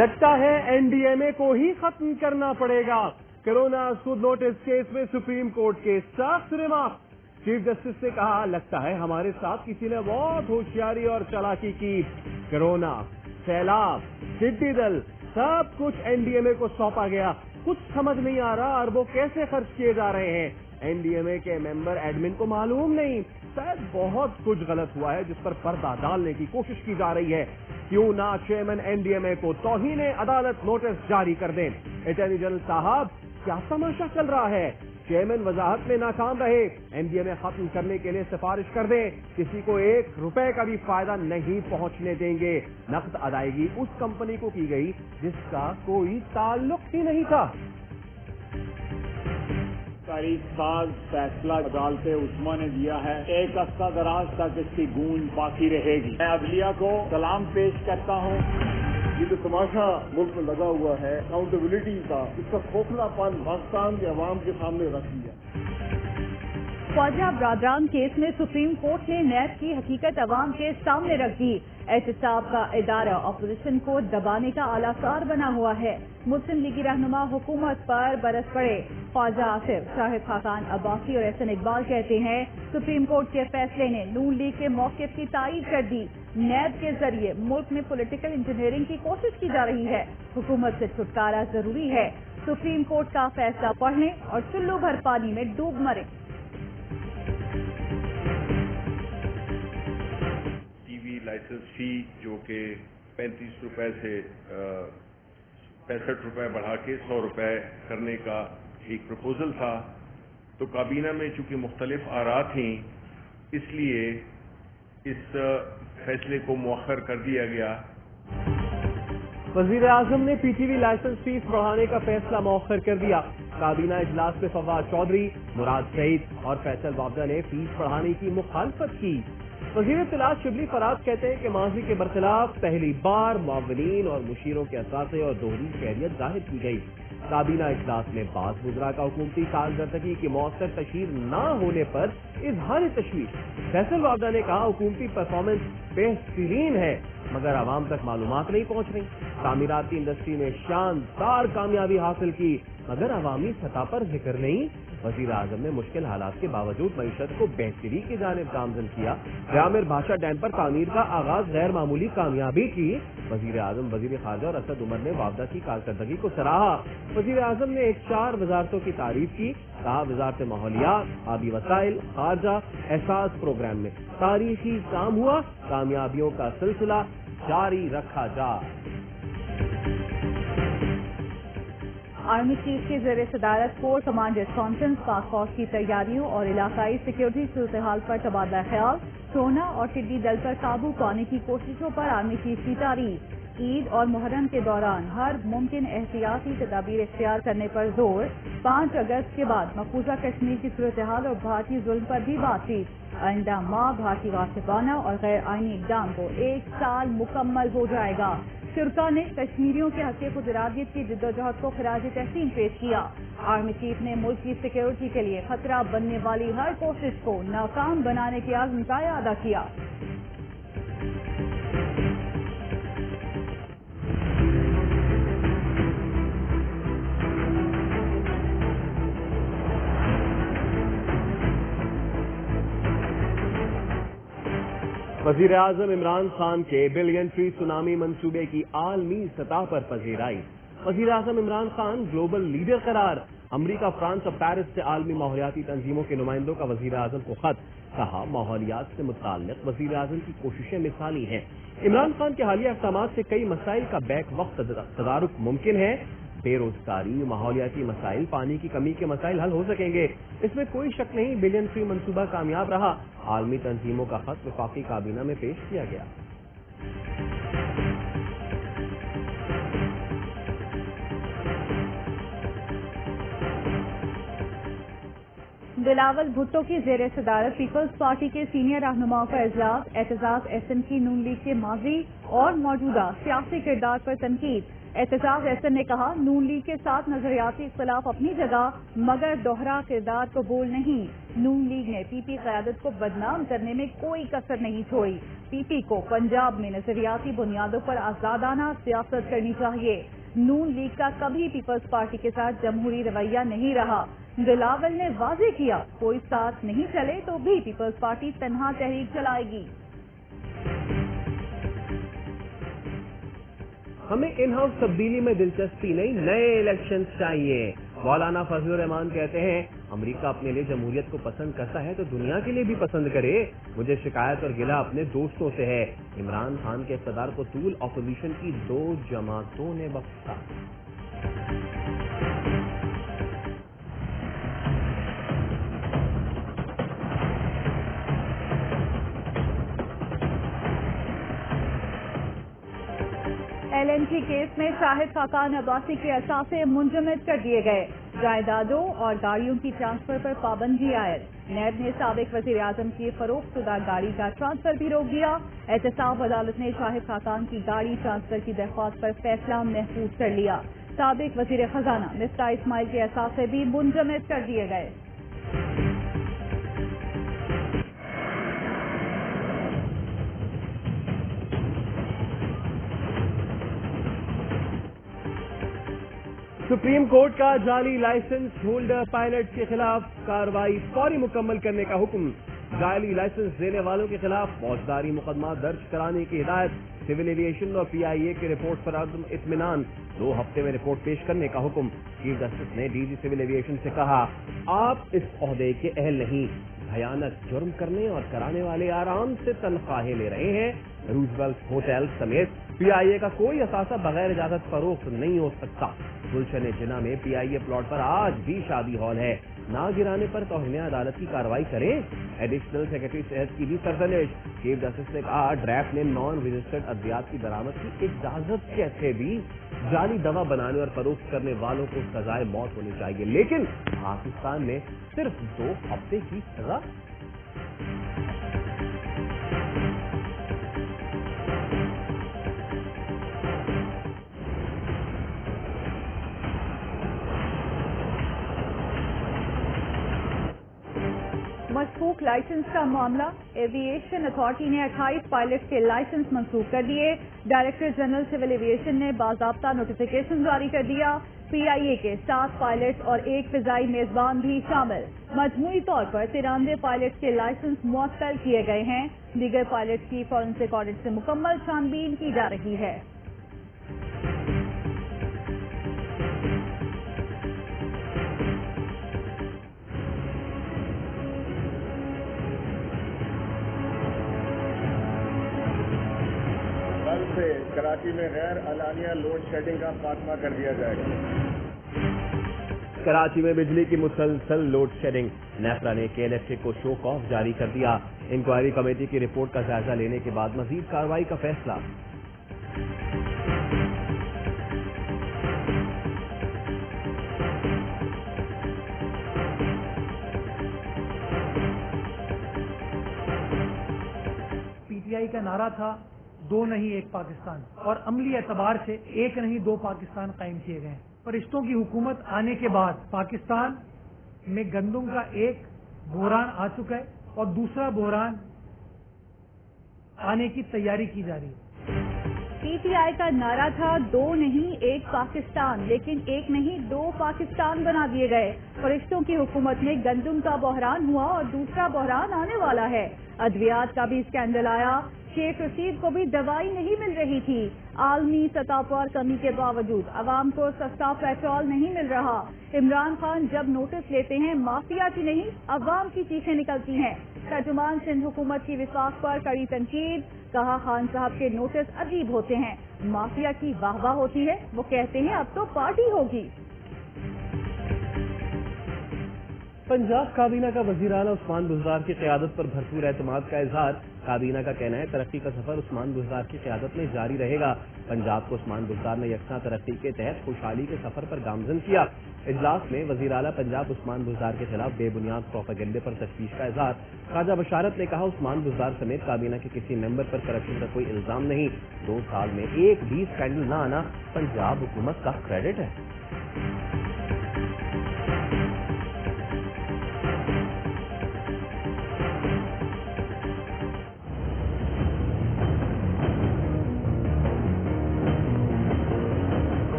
لگتا ہے NDMA کو ہی ختم کرنا پڑے گا۔ کرونا سود نوٹس کیس میں سپریم کورٹ کے سخت ریمارک۔ چیف جسٹس نے کہا لگتا ہے ہمارے ساتھ کسی نے بہت ہوشیاری اور چالاکی کی۔ کرونا، سیلاب، ٹڈی دل سب کچھ NDMA کو سونپا گیا۔ کچھ سمجھ نہیں آ رہا اربوں کیسے خرچ کیے جا رہے ہیں۔ NDMA کے ممبر ایڈمن کو معلوم نہیں، شاید بہت کچھ غلط ہوا ہے جس پر پردہ ڈالنے کی کوشش کی جا رہی ہے۔ کیوں نہ چیئرمین NDMA کو توہین عدالت نوٹس جاری کر دیں۔ اٹارنی جنرل صاحب کیا تماشا چل رہا ہے؟ چیئرمین وضاحت میں ناکام رہے، NDMA ختم کرنے کے لیے سفارش کر دیں۔ کسی کو 1 روپے کا بھی فائدہ نہیں پہنچنے دیں گے۔ نقد ادائیگی اس کمپنی کو کی گئی جس کا کوئی تعلق ہی نہیں تھا۔ تاریخ ساز فیصلہ عدالت عظمیٰ نے دیا ہے، ایک عرصہ دراز تک اس کی گونج باقی رہے گی۔ میں عدلیہ کو سلام پیش کرتا ہوں۔ یہ جو تماشا ملک میں لگا ہوا ہے اکاؤنٹیبلٹی کا، اس کا کھوکھلا پن پاکستان کے عوام کے سامنے رکھ دیا۔ خواجہ برادران کیس میں سپریم کورٹ نے نیب کی حقیقت عوام کے سامنے رکھ دی۔ احتساب کا ادارہ اپوزیشن کو دبانے کا اعلی کار بنا ہوا ہے۔ مسلم لیگی رہنما حکومت پر برس پڑے۔ خواجہ آصف، شاہد خاقان عباسی اور احسن اقبال کہتے ہیں سپریم کورٹ کے فیصلے نے نون لیگ کے موقف کی تائید کر دی۔ نیب کے ذریعے ملک میں پولیٹیکل انجینئرنگ کی کوشش کی جا رہی ہے۔ حکومت سے چھٹکارا ضروری ہے۔ سپریم کورٹ کا فیصلہ پڑھ لیں اور چلو بھر پانی میں ڈوب مریں۔ لائسنس فی جو کہ 35 روپے سے 65 روپے بڑھا کے 100 روپے کرنے کا ایک پرپوزل تھا، تو کابینہ میں چونکہ مختلف آراء تھیں اس لیے اس فیصلے کو مؤخر کر دیا گیا۔ وزیر اعظم نے PTV لائسنس فیس بڑھانے کا فیصلہ مؤخر کر دیا۔ کابینہ اجلاس میں فواد چودھری، مراد سعید اور فیصل بابدہ نے فیس بڑھانے کی مخالفت کی۔ وزیر اطلاعات شبلی فراز کہتے ہیں کہ ماضی کے برخلاف پہلی بار معاونین اور مشیروں کے اثاثے اور دوہری شہریت ظاہر کی گئی۔ کابینہ اجلاس میں بعض وزراء کا حکومتی کارکردگی کی مؤثر تشہیر نہ ہونے پر اظہار تشویش۔ فیصل بابدہ نے کہا حکومتی پرفارمنس بہترین ہے مگر عوام تک معلومات نہیں پہنچ رہی۔ تعمیراتی انڈسٹری میں شاندار کامیابی حاصل کی مگر عوامی سطح پر ذکر نہیں۔ وزیر اعظم نے مشکل حالات کے باوجود معیشت کو بہتری کی جانب گامزن کیا۔ جامر بھاشا ڈیم پر تعمیر کا آغاز غیر معمولی کامیابی کی۔ وزیر اعظم، وزیر خارجہ اور اسد عمر نے بابدہ کی کارکردگی کو سراہا۔ وزیر اعظم نے 4 وزارتوں کی تعریف کی، کہا وزارت ماحولیات، آبی وسائل، خارجہ احساس پروگرام میں تاریخی کام ہوا، کامیابیوں کا سلسلہ جاری رکھا جا۔ آرمی چیف کے زیر صدارت کور کمانڈرز کانفرنس پاک فوج کی تیاریوں اور علاقائی سیکیورٹی صورتحال پر تبادلہ خیال۔ سونا اور ٹڈی دل پر قابو پانے کی کوششوں پر آرمی چیف کی تعریف۔ عید اور محرم کے دوران ہر ممکن احتیاطی تدابیر اختیار کرنے پر زور۔ 5 اگست کے بعد مقبوضہ کشمیر کی صورتحال اور بھارتی ظلم پر بھی بات چیت۔ آئندہ ماہ بھارتی غاصبانہ اور غیر آئینی اقدام کو 1 سال مکمل ہو جائے گا۔ شرکا نے کشمیریوں کے حق خود ارادیت کی جدوجہد کو خراج تحسین پیش کیا۔ آرمی چیف نے ملک کی سیکیورٹی کے لیے خطرہ بننے والی ہر کوشش کو ناکام بنانے کے عزم کا اعادہ کیا۔ وزیر اعظم عمران خان کے بلین ٹری سونامی منصوبے کی عالمی سطح پر پذیرائی۔ وزیر اعظم عمران خان گلوبل لیڈر قرار۔ امریکہ، فرانس اور پیرس سے عالمی ماحولیاتی تنظیموں کے نمائندوں کا وزیر اعظم کو خط۔ کہا ماحولیات سے متعلق وزیر اعظم کی کوششیں مثالی ہیں۔ عمران خان کے حالیہ اقدامات سے کئی مسائل کا بیک وقت تدارک ممکن ہے۔ بے روزگاری، ماحولیاتی مسائل، پانی کی کمی کے مسائل حل ہو سکیں گے، اس میں کوئی شک نہیں۔ بلین ٹری منصوبہ کامیاب رہا۔ عالمی تنظیموں کا خط وفاقی کابینہ میں پیش کیا گیا۔ بلاول بھٹو کی زیر صدارت پیپلز پارٹی کے سینئر رہنماؤں کا اجلاس۔ اعتزاز احسن کی نون لیگ کے ماضی اور موجودہ سیاسی کردار پر تنقید۔ एहतसाब एहसन ने कहा, नून लीग के साथ नजरियाती इख्तिलाफ अपनी जगह मगर दोहरा किरदार कबूल नहीं। नून लीग ने पीपी क़यादत को बदनाम करने में कोई कसर नहीं छोड़ी। पीपी को पंजाब में नजरियाती बुनियादों पर आजादाना सियासत करनी चाहिए। नून लीग का कभी पीपल्स पार्टी के साथ जमहूरी रवैया नहीं रहा। बिलावल ने वाजे किया, कोई साथ नहीं चले तो भी पीपल्स पार्टी तन्हा तहरीक चलाएगी। हमें इन हाउस तब्दीली में दिलचस्पी नहीं, नए इलेक्शन चाहिए। मौलाना फजलुर रहमान कहते हैं, अमेरिका अपने लिए जमहूरियत को पसंद करता है तो दुनिया के लिए भी पसंद करे। मुझे शिकायत और गिला अपने दोस्तों से है। इमरान खान के इक़्तिदार को तूल अपोजिशन की 2 जमातों ने बख्शा। LNG केस में शाहिद खाकान अब्बासी के असासे मुंजमद कर दिए गए। जायदादों और गाड़ियों की ट्रांसफर पर पाबंदी आयद। नैब ने साबिक वज़ीर आज़म की फरोख्तशुदा गाड़ी का ट्रांसफर भी रोक दिया। एहतसाब अदालत ने शाहिद खाकान की गाड़ी ट्रांसफर की दरख्वास्त पर फैसला महफूज कर लिया। साबिक वज़ीर खजाना मिफ्ता इस्माइल के असासे भी मुंजमद कर दिए गए। सुप्रीम कोर्ट का जाली लाइसेंस होल्डर पायलट के खिलाफ कार्रवाई फौरी मुकम्मल करने का हुक्म। जाली लाइसेंस देने वालों के खिलाफ फौजदारी मुकदमा दर्ज कराने की हिदायत। सिविल एविएशन और PIA की रिपोर्ट पर अदम इत्मीनान, 2 हफ्ते में रिपोर्ट पेश करने का हुक्म। चीफ जस्टिस ने DG सिविल एविएशन से कहा, आप इस ओहदे के अहल नहीं। भयानक जुर्म करने और कराने वाले आराम से तनख्वाहें ले रहे हैं। रूजवेल्ट होटल समेत PIA का कोई असासा बगैर इजाजत फरोख्त नहीं हो सकता। गुलशन जिना में PIA प्लॉट पर आज भी शादी हॉल है। ना गिराने पर तौहीन अदालत की कार्रवाई करें। एडिशनल सेक्रेटरी सेहत की भी सरजनिश। चीफ जस्टिस ने कहा, ड्रैफ्ट ने नॉन रजिस्टर्ड अद्वियात की बरामद की इजाजत कैसे दी। जाली दवा बनाने और फरोख्त करने वालों को सजाए मौत होनी चाहिए, लेकिन पाकिस्तान में सिर्फ 2 हफ्ते की सजा। मशकूक लाइसेंस का मामला। एविएशन अथॉरिटी ने 28 पायलट के लाइसेंस मंसूख कर दिए। डायरेक्टर जनरल सिविल एविएशन ने बाज़ाब्ता नोटिफिकेशन जारी कर दिया। PIA के 7 पायलट और 1 फिजाई मेजबान भी शामिल। मजमूई तौर पर 93 पायलट के लाइसेंस मुअत्तल किए गए हैं। दीगर पायलट की फॉरेंसिक ऑडिट से मुकम्मल छानबीन की जा रही है। से कराची में गैर अलानिया लोड शेडिंग का खात्मा कर दिया जाएगा। कराची में बिजली की मुसलसल लोड शेडिंग। नेफ्रा ने KNFK को शो कॉफ जारी कर दिया। इंक्वायरी कमेटी की रिपोर्ट का जायजा लेने के बाद मजीद कार्रवाई का फैसला। PTI का नारा था 2 नहीं 1 पाकिस्तान, और अमली एतबार से 1 नहीं 2 पाकिस्तान कायम किए गए। फरिश्तों की हुकूमत आने के बाद पाकिस्तान में गंदम का एक बहरान आ चुका है और दूसरा बहरान आने की तैयारी की जा रही है। PTI का नारा था 2 नहीं 1 पाकिस्तान, लेकिन 1 नहीं 2 पाकिस्तान बना दिए गए। फरिश्तों की हुकूमत में गंदम का बहरान हुआ और दूसरा बहरान आने वाला है। अद्वियात का भी स्कैंडल आया। शेख रशीद को भी दवाई नहीं मिल रही थी। आलमी सतह पर कमी के बावजूद अवाम को सस्ता पेट्रोल नहीं मिल रहा। इमरान खान जब नोटिस लेते हैं माफिया की नहीं अवाम की चीखें निकलती हैं। तर्जुमान सिंध हुकूमत की विफाक पर कड़ी तनकीद। कहा, खान साहब के नोटिस अजीब होते हैं। माफिया की वाहवाह होती है, वो कहते हैं अब तो पार्टी होगी। पंजाब काबीना का वज़ीर-ए-आला उस्मान बुज़दार की क़यादत पर भरपूर एतमाद का इजहार। काबीना का कहना है तरक्की का सफर उस्मान बुज़दार की क़यादत में जारी रहेगा। पंजाब को उस्मान बुज़दार ने यकसा तरक्की के तहत खुशहाली के सफर पर गामजन किया। इजलास में वज़ीर-ए-आला पंजाब उस्मान बुज़दार के खिलाफ बेबुनियाद प्रोपेगेंडे पर तशवीश का इजहार। ख्वाजा बशारत ने कहा उस्मान बुज़दार समेत काबीना के किसी मेंबर पर करप्शन का कोई इल्जाम नहीं। 2 साल में एक भी स्कैंडल न आना पंजाब हुकूमत का क्रेडिट है।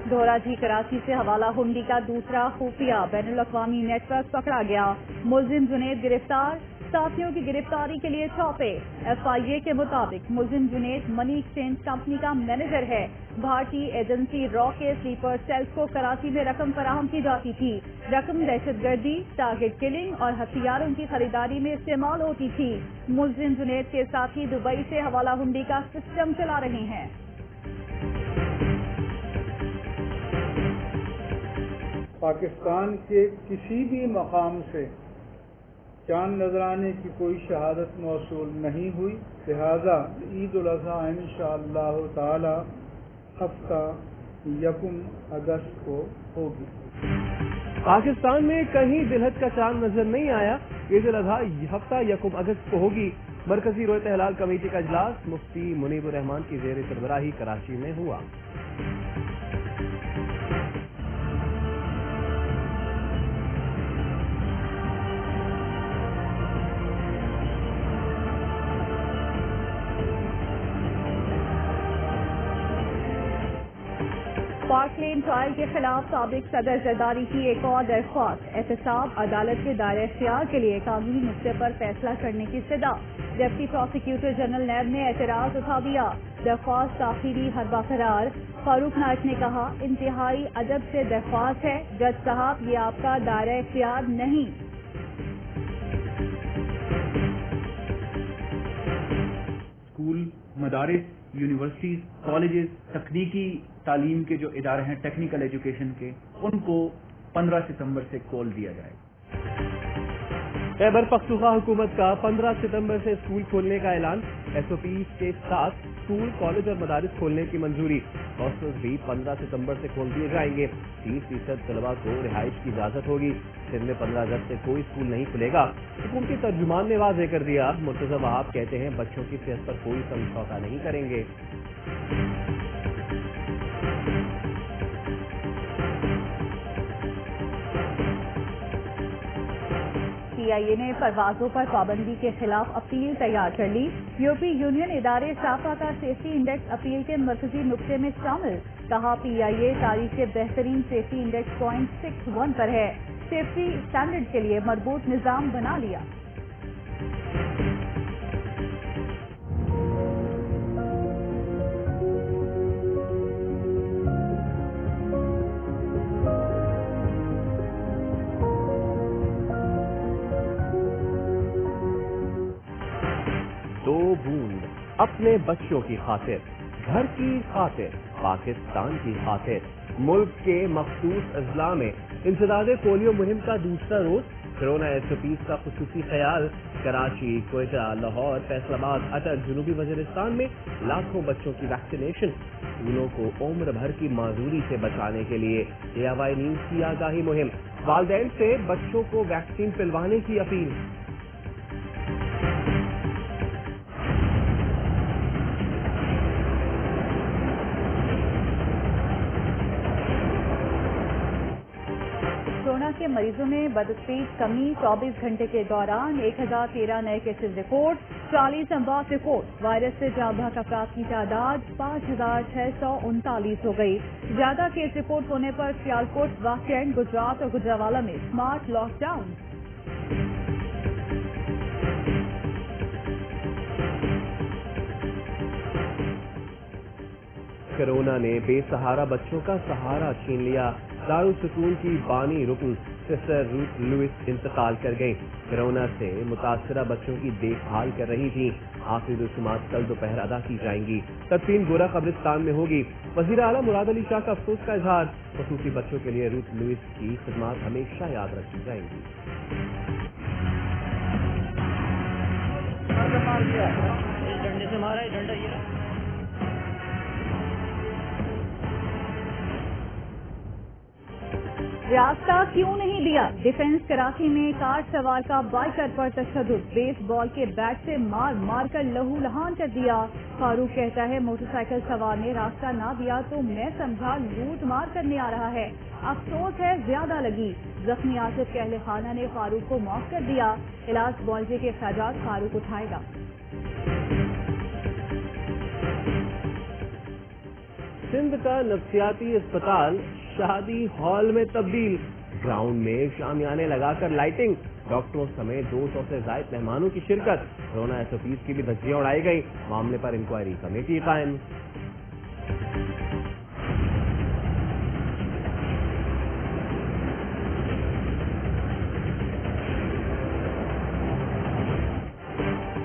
दोहराजी कराची से हवाला हुंडी का दूसरा खुफिया बैनुल-अक़वामी नेटवर्क पकड़ा गया। मुलजिम जुनैद गिरफ्तार, साथियों की गिरफ्तारी के लिए छापे। FIA के मुताबिक मुलजिम जुनैद मनी एक्सचेंज कंपनी का मैनेजर है। भारतीय एजेंसी रॉ के स्लीपर सेल्स को कराची में रकम फराहम की जाती थी। रकम दहशतगर्दी, टारगेट किलिंग और हथियारों की खरीदारी में इस्तेमाल होती थी। मुलजिम जुनैद के साथी दुबई से हवाला हुंडी का सिस्टम चला रहे हैं। पाकिस्तान के किसी भी मकाम से चांद नजराने की कोई शहादत मौसूल नहीं हुई, लिहाजा ईद उल अज़हा इंशाअल्लाह ताला हफ्ता 1 अगस्त को होगी। पाकिस्तान में कहीं दिलहज का चांद नजर नहीं आया। ईद उल अज़हा हफ्ता 1 अगस्त को होगी। मरकजी रोयत हिलाल कमेटी का इजलास मुफ्ती मुनीबुर रहमान की ज़ेर सरबराही कराची में हुआ। पार्क लेन ट्रायल के खिलाफ साबिक सदर जरदारी की एक और दरख्वास्त। एहतसाब अदालत के दायरे इख्तियार के लिए कानूनी नुक्ते पर फैसला करने की सदा। डिप्टी प्रोसिक्यूटर जनरल नैब ने एतराज उठा दिया। दरख्वास्त ताखीरी हरबा करार। फारूक नाइक ने कहा इंतहाई अदब से दरख्वास्त है जज साहब, ये आपका दायरा इख्तियार नहीं। स्कूल, मदारिस, यूनिवर्सिटीज, कॉलेजेस, तकनीकी तालीम के जो इदारे हैं टेक्निकल एजुकेशन के, उनको 15 सितंबर से खोल दिया जाएगा। खैबर पख्तूनख्वा हुकूमत का 15 सितंबर से स्कूल खोलने का ऐलान। SOP के साथ स्कूल, कॉलेज और मदारिस खोलने की मंजूरी। हॉस्टल्स भी 15 सितंबर से खोल दिए जाएंगे। 30% तलबा को रिहाइश की इजाजत होगी। सिंध में 15 अगस्त से कोई स्कूल नहीं खुलेगा। हुकूमती तर्जुमान ने वाज़ेह कर दिया। मुर्तज़ा वहाब कहते हैं बच्चों की सेहत पर कोई समझौता नहीं करेंगे। CIA ने परवाजों पर पाबंदी के खिलाफ अपील तैयार कर ली। यूरोपीय यूनियन इदारे साफा का सेफ्टी इंडेक्स अपील के मरकजी नुक्ते में शामिल। कहा PIA तारीख के बेहतरीन सेफ्टी इंडेक्स 0.61 पर है। सेफ्टी स्टैंडर्ड के लिए मजबूत निजाम बना लिया। दो बूंद अपने बच्चों की खातिर, घर की खातिर, पाकिस्तान की खातिर। मुल्क के मखसूस अजला में इंसदादे पोलियो मुहिम का दूसरा रोज। कोरोना SOPs का खुसूसी ख्याल। कराची, क्वेटा, लाहौर, फैसलाबाद, अटक, जनूबी वजीरिस्तान में लाखों बच्चों की वैक्सीनेशन। स्कूलों को उम्र भर की माजूरी से बचाने के लिए AY न्यूज की आगाही मुहिम। वालिदैन से बच्चों को वैक्सीन पिलवाने की अपील। कोरोना के मरीजों में बदतरीज कमी। 24 घंटे के दौरान 1013 नए केसेज रिपोर्ट, 40 अमवात रिपोर्ट। वायरस से जाँ बहक अफराद की तादाद 5639 हो गई। ज्यादा केस रिपोर्ट होने पर सियालकोट, वाकई गुजरात और गुजरावाला में स्मार्ट लॉकडाउन। कोरोना ने बेसहारा बच्चों का सहारा छीन लिया। दारुल सुकून की बानी रुकन सिस्टर रूथ लुइस इंतकाल कर गईं। कोरोना से मुतासरा बच्चों की देखभाल कर रही थीं। आखिरी रसूमात कल दोपहर अदा की जाएंगी। तदफीन गोरा कब्रिस्तान में होगी। वज़ीर आला मुराद अली शाह का अफसोस का इजहार। खसूसी बच्चों के लिए रूथ लुइस की खिदमत हमेशा याद रखी जाएंगी। डंडे से मारा है, डंडा ये रास्ता क्यों नहीं दिया? डिफेंस कराची में कार सवार का बाइकर पर तशद्दुद, बेसबॉल के बैट से मार मार कर लहूलुहान कर दिया। फारूक कहता है मोटरसाइकिल सवार ने रास्ता ना दिया तो मैं समझा लूट मार करने आ रहा है। अफसोस है ज्यादा लगी। जख्मी आसिफ के अहले खाना ने फारूक को माफ कर दिया। इलाज मुआवजे के खर्चात फारूक उठाएगा। सिंध का नफ्सियाती अस्पताल शादी हॉल में तब्दील। ग्राउंड में शामियाने लगाकर लाइटिंग। डॉक्टरों समेत 200 से ज्यादा मेहमानों की शिरकत। कोरोना SOPs की भी धज्जियां उड़ाई गई। मामले पर इंक्वायरी कमेटी कायम।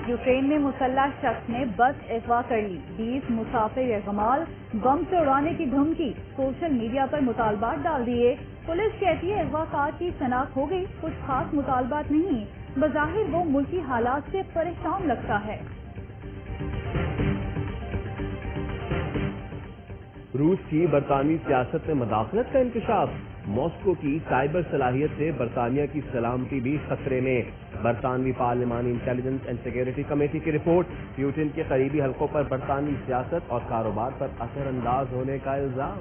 यूक्रेन में मुसल्लह शख्स ने बस अगवा कर ली। 20 मुसाफिर गमाल, बम से उड़ाने की धमकी। सोशल मीडिया पर मुतालबात डाल दिए। पुलिस कहती है अगवाकार की शनाख्त हो गई। कुछ खास मुतालबात नहीं, बज़ाहिर वो मुल्की हालात से परेशान लगता है। रूस की बरतानवी सियासत में मदाखलत का इंकशाफ। मॉस्को की साइबर सलाहियत से बरतानिया की सलामती भी खतरे में। बरतानवी पार्लिमानी इंटेलिजेंस एंड सिक्योरिटी कमेटी की रिपोर्ट। प्यूटिन के करीबी हलकों पर बरतानवी सियासत और कारोबार पर असरअंदाज होने का इल्जाम।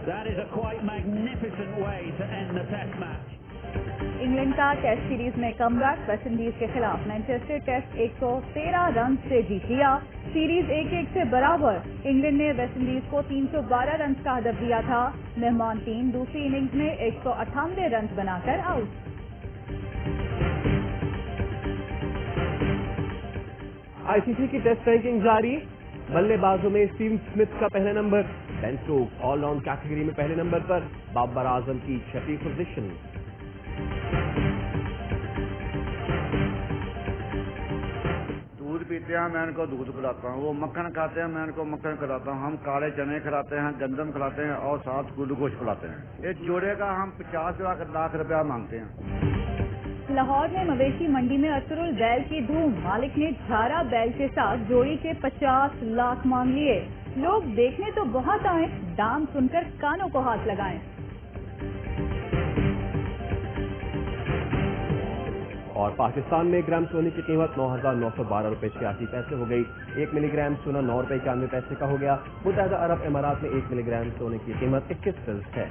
That is a quite magnificent way to end the test match. England का टेस्ट सीरीज में कमबैक। वेस्ट इंडीज के खिलाफ मैनचेस्टर टेस्ट 113 रन से जीत लिया। सीरीज 1-1 से बराबर। इंग्लैंड ने वेस्ट इंडीज को 312 रन का हदफ दिया था। मेहमान टीम दूसरी इनिंग्स में 198 रन बनाकर आउट। ICC की टेस्ट रैंकिंग जारी। बल्लेबाजों में स्टीव स्मिथ का पहला नंबर। बेन स्टोक्स ऑलराउंड कैटेगरी में पहले नंबर पर। बाबर आजम की 6वीं पोजीशन। दूध पीते हैं, मैं उनको दूध खिलाता हूँ। वो मक्खन खाते हैं, मैं उनको मक्खन खिलाता हूँ। हम काले चने खिलाते हैं, गंदम खिलाते हैं और साथ ग्लूकोज खिलाते हैं। एक जोड़े का हम 50 लाख रुपया मांगते हैं। लाहौर में मवेशी मंडी में अतरुल बैल की धूम। मालिक ने 18 बैल के साथ जोड़ी के 50 लाख मांग लिए। लोग देखने तो बहुत आए, दाम सुनकर कानों को हाथ लगाएं। और पाकिस्तान में 1 ग्राम सोने की कीमत 9,912 रुपए 86 पैसे हो गई। 1 मिलीग्राम सोना 9 रुपए 91 पैसे का हो गया। मुत्तहदा अरब इमारात में 1 मिलीग्राम सोने की कीमत 21 है।